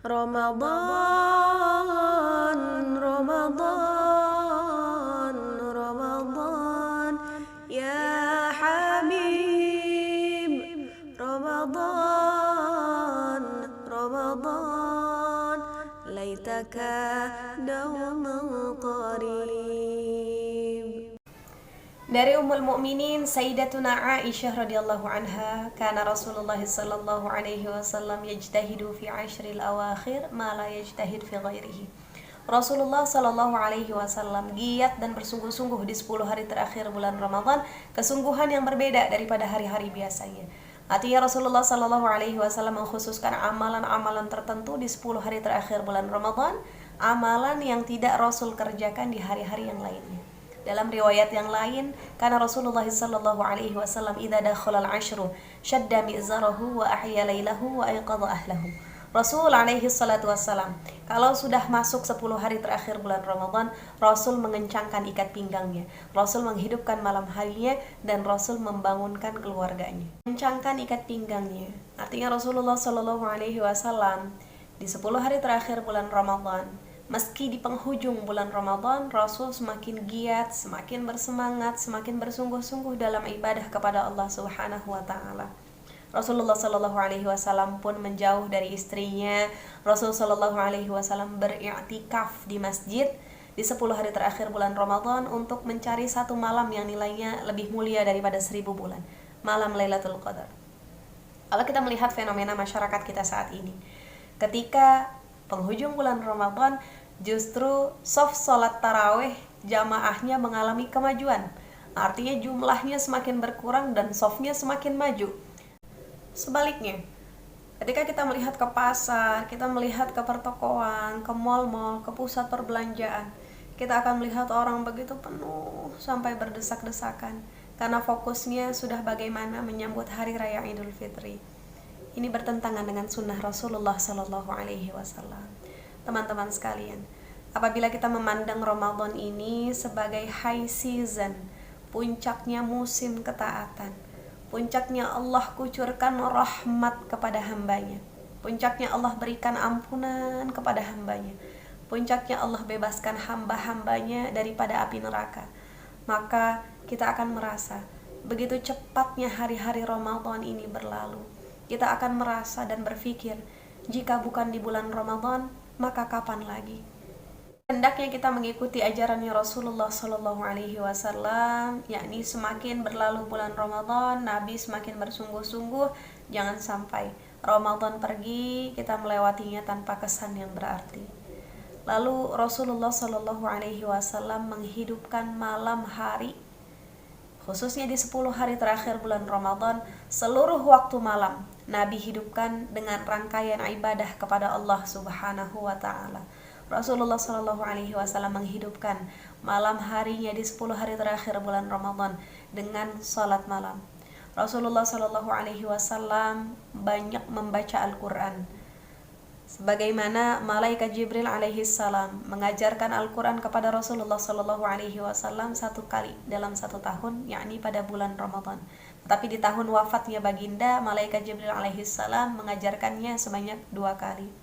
Ramadan, Ramadan, Ramadan, ya Habib. Ramadan, Ramadan, laitaka dauman qarib. Dari Ummul Mukminin Sayyidatuna Aisyah radhiyallahu anha, kana Rasulullah sallallahu alaihi wasallam yajtahidu fi ashril awakhir ma la yajtahid fi ghairihi. Rasulullah sallallahu alaihi wasallam giat dan bersungguh-sungguh di 10 hari terakhir bulan Ramadan, kesungguhan yang berbeda daripada hari-hari biasanya. Artinya Rasulullah sallallahu alaihi wasallam mengkhususkan amalan-amalan tertentu di 10 hari terakhir bulan Ramadan, amalan yang tidak Rasul kerjakan di hari-hari yang lainnya. Dalam riwayat yang lain, karena Rasulullah sallallahu alaihi wasallam idza dakhala al-ashru shadda mi'zarahu wa ahya lailahu wa ayqadha ahlahu. Rasul alaihi salatu wassalam, kalau sudah masuk 10 hari terakhir bulan Ramadan, Rasul mengencangkan ikat pinggangnya, Rasul menghidupkan malam harinya, dan Rasul membangunkan keluarganya. Mengencangkan ikat pinggangnya, artinya Rasulullah sallallahu alaihi wasallam di 10 hari terakhir bulan Ramadan, meski di penghujung bulan Ramadan, Rasul semakin giat, semakin bersemangat, semakin bersungguh-sungguh dalam ibadah kepada Allah Subhanahu wa taala. Rasulullah sallallahu alaihi wasallam pun menjauh dari istrinya. Rasul sallallahu alaihi wasallam beriktikaf di masjid di 10 hari terakhir bulan Ramadan untuk mencari satu malam yang nilainya lebih mulia daripada 1000 bulan, malam Lailatul Qadar. Kalau kita melihat fenomena masyarakat kita saat ini, ketika penghujung bulan Ramadan, justru soft sholat taraweh jamaahnya mengalami kemajuan. Artinya jumlahnya semakin berkurang dan softnya semakin maju. Sebaliknya, ketika kita melihat ke pasar, kita melihat ke pertokoan, ke mal-mal, ke pusat perbelanjaan, kita akan melihat orang begitu penuh sampai berdesak-desakan karena fokusnya sudah bagaimana menyambut hari raya Idul Fitri. Ini bertentangan dengan sunnah Rasulullah sallallahu alaihi wasallam. Teman-teman sekalian, apabila kita memandang Ramadan ini sebagai high season, puncaknya musim ketaatan, puncaknya Allah kucurkan rahmat kepada hambanya, puncaknya Allah berikan ampunan kepada hambanya, puncaknya Allah bebaskan hamba-hambanya daripada api neraka, maka kita akan merasa begitu cepatnya hari-hari Ramadan ini berlalu. Kita akan merasa dan berpikir, jika bukan di bulan Ramadan, maka kapan lagi? Hendaknya kita mengikuti ajarannya Rasulullah Sallallahu Alaihi Wasallam, yakni semakin berlalu bulan Ramadan, Nabi semakin bersungguh-sungguh. Jangan sampai Ramadan pergi, kita melewatinya tanpa kesan yang berarti. Lalu Rasulullah Sallallahu Alaihi Wasallam menghidupkan malam hari, khususnya di 10 hari terakhir bulan Ramadan, seluruh waktu malam Nabi hidupkan dengan rangkaian ibadah kepada Allah Subhanahu wa taala. Rasulullah Shallallahu alaihi wasallam menghidupkan malam harinya di 10 hari terakhir bulan Ramadan dengan salat malam. Rasulullah Shallallahu alaihi wasallam banyak membaca Al-Qur'an. Sebagaimana malaikat Jibril alaihi salam mengajarkan Al-Qur'an kepada Rasulullah Shallallahu alaihi wasallam 1 kali dalam 1 tahun, yakni pada bulan Ramadan. Tetapi di tahun wafatnya baginda, malaikat Jibril alaihi salam mengajarkannya sebanyak 2 kali.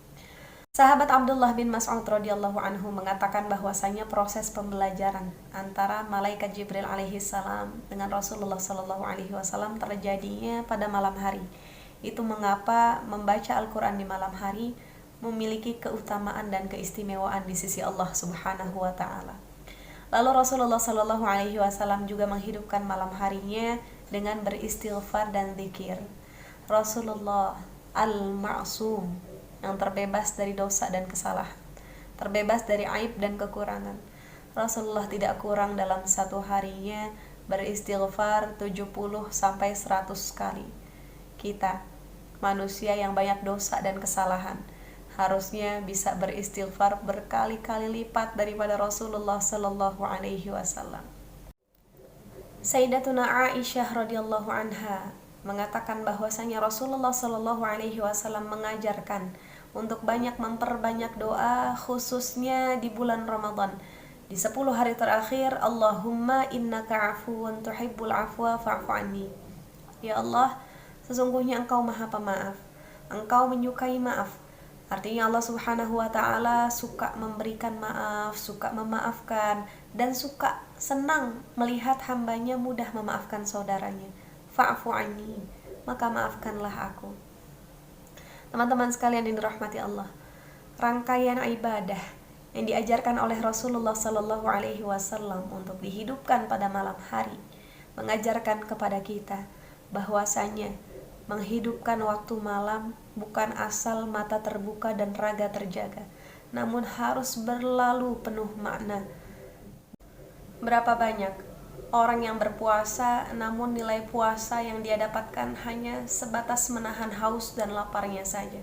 Sahabat Abdullah bin Mas'ud radhiyallahu anhu mengatakan bahwasanya proses pembelajaran antara malaikat Jibril alaihi salam dengan Rasulullah sallallahu alaihi wasallam terjadinya pada malam hari. Itu mengapa membaca Al-Qur'an di malam hari memiliki keutamaan dan keistimewaan di sisi Allah Subhanahu wa taala. Lalu Rasulullah sallallahu alaihi wasallam juga menghidupkan malam harinya dengan beristighfar dan zikir. Rasulullah al-ma'sum, yang terbebas dari dosa dan kesalahan, terbebas dari aib dan kekurangan. Rasulullah tidak kurang dalam 1 harinya beristighfar 70 sampai 100 kali. Kita, manusia yang banyak dosa dan kesalahan, harusnya bisa beristighfar berkali-kali lipat daripada Rasulullah sallallahu alaihi wasallam. Sayyidatuna Aisyah radhiyallahu anha mengatakan bahwasanya Rasulullah sallallahu alaihi wasallam mengajarkan untuk banyak memperbanyak doa, khususnya di bulan Ramadan. Di 10 hari terakhir, Allahumma innaka afuwun tuhibbul afwa fa'fu anni. Ya Allah, sesungguhnya Engkau Maha Pemaaf, Engkau menyukai maaf. Artinya Allah Subhanahu wa ta'ala suka memberikan maaf, suka memaafkan, dan suka senang melihat hambanya mudah memaafkan saudaranya. Fa'fu anni, maka maafkanlah aku. Teman-teman sekalian yang dirahmati Allah, rangkaian ibadah yang diajarkan oleh Rasulullah Sallallahu Alaihi Wasallam untuk dihidupkan pada malam hari mengajarkan kepada kita bahwasanya menghidupkan waktu malam bukan asal mata terbuka dan raga terjaga, namun harus berlalu penuh makna. Berapa banyak orang yang berpuasa namun nilai puasa yang dia dapatkan hanya sebatas menahan haus dan laparnya saja.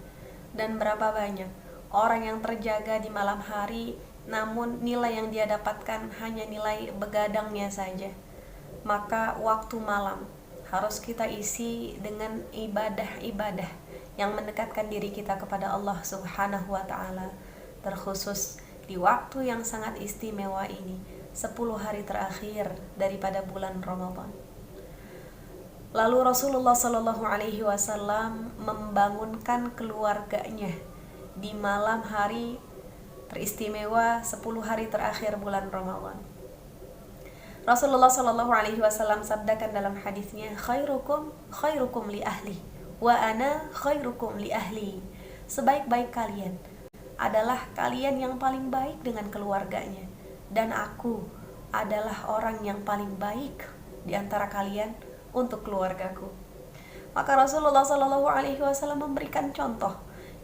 Dan berapa banyak orang yang terjaga di malam hari namun nilai yang dia dapatkan hanya nilai begadangnya saja. Maka waktu malam harus kita isi dengan ibadah-ibadah yang mendekatkan diri kita kepada Allah Subhanahu wa ta'ala, terkhusus di waktu yang sangat istimewa ini, 10 hari terakhir daripada bulan Ramadan. Lalu Rasulullah Sallallahu Alaihi Wasallam membangunkan keluarganya di malam hari teristimewa 10 hari terakhir bulan Ramadan. Rasulullah Sallallahu Alaihi Wasallam sabdakan dalam hadisnya, khairukum li ahli, wa ana khairukum li ahli. Sebaik-baik kalian adalah kalian yang paling baik dengan keluarganya, dan aku adalah orang yang paling baik di antara kalian untuk keluargaku. Maka Rasulullah Sallallahu Alaihi Wasallam memberikan contoh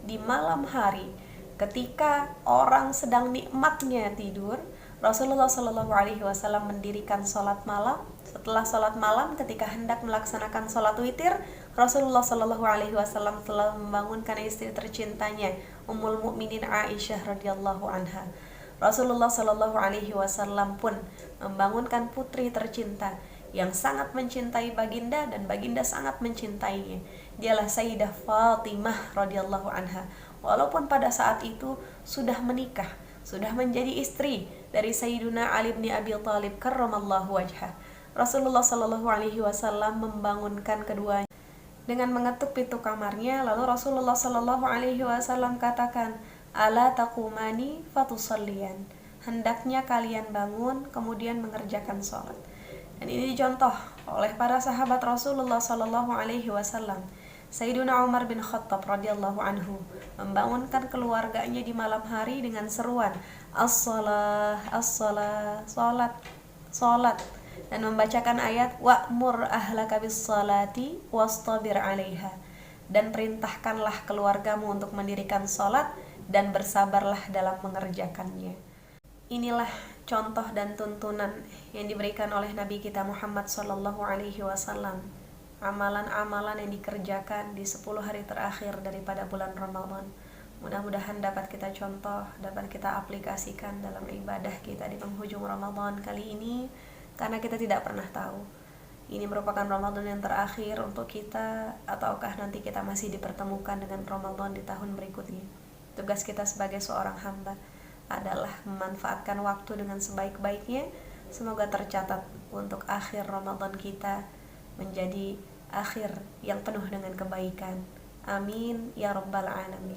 di malam hari ketika orang sedang nikmatnya tidur. Rasulullah Shallallahu Alaihi Wasallam mendirikan sholat malam. Setelah sholat malam, ketika hendak melaksanakan sholat witir, Rasulullah Shallallahu Alaihi Wasallam telah membangunkan istri tercintanya, Ummul Mukminin Aisyah radhiyallahu anha. Rasulullah Shallallahu Alaihi Wasallam pun membangunkan putri tercinta yang sangat mencintai baginda dan baginda sangat mencintainya. Dialah Sayyidah Fatimah radhiyallahu anha. Walaupun pada saat itu sudah menikah, sudah menjadi istri dari Sayyiduna Ali bin Abi Thalib karramallahu wajhah. Rasulullah Shallallahu Alaihi Wasallam membangunkan keduanya dengan mengetuk pintu kamarnya. Lalu Rasulullah Shallallahu Alaihi Wasallam katakan, ala taqumani fatusalliyan, hendaknya kalian bangun kemudian mengerjakan sholat. Dan ini dicontoh oleh para sahabat Rasulullah Shallallahu Alaihi Wasallam. Sayyiduna Umar bin Khattab radhiyallahu anhu membangunkan keluarganya di malam hari dengan seruan as-shalah, as-shalah, salat, salat, dan membacakan ayat wa'mur ahlaka bis-salati wastabir 'alaiha, dan perintahkanlah keluargamu untuk mendirikan salat dan bersabarlah dalam mengerjakannya. Inilah contoh dan tuntunan yang diberikan oleh Nabi kita Muhammad sallallahu alaihi wasallam. Amalan-amalan yang dikerjakan di 10 hari terakhir daripada bulan Ramadan. Mudah-mudahan dapat kita contoh, dapat kita aplikasikan dalam ibadah kita di penghujung Ramadan kali ini, karena kita tidak pernah tahu ini merupakan Ramadan yang terakhir untuk kita, ataukah nanti kita masih dipertemukan dengan Ramadan di tahun berikutnya. Tugas kita sebagai seorang hamba adalah memanfaatkan waktu dengan sebaik-baiknya. Semoga tercatat untuk akhir Ramadan kita menjadi akhir yang penuh dengan kebaikan. Amin ya rabbal alamin.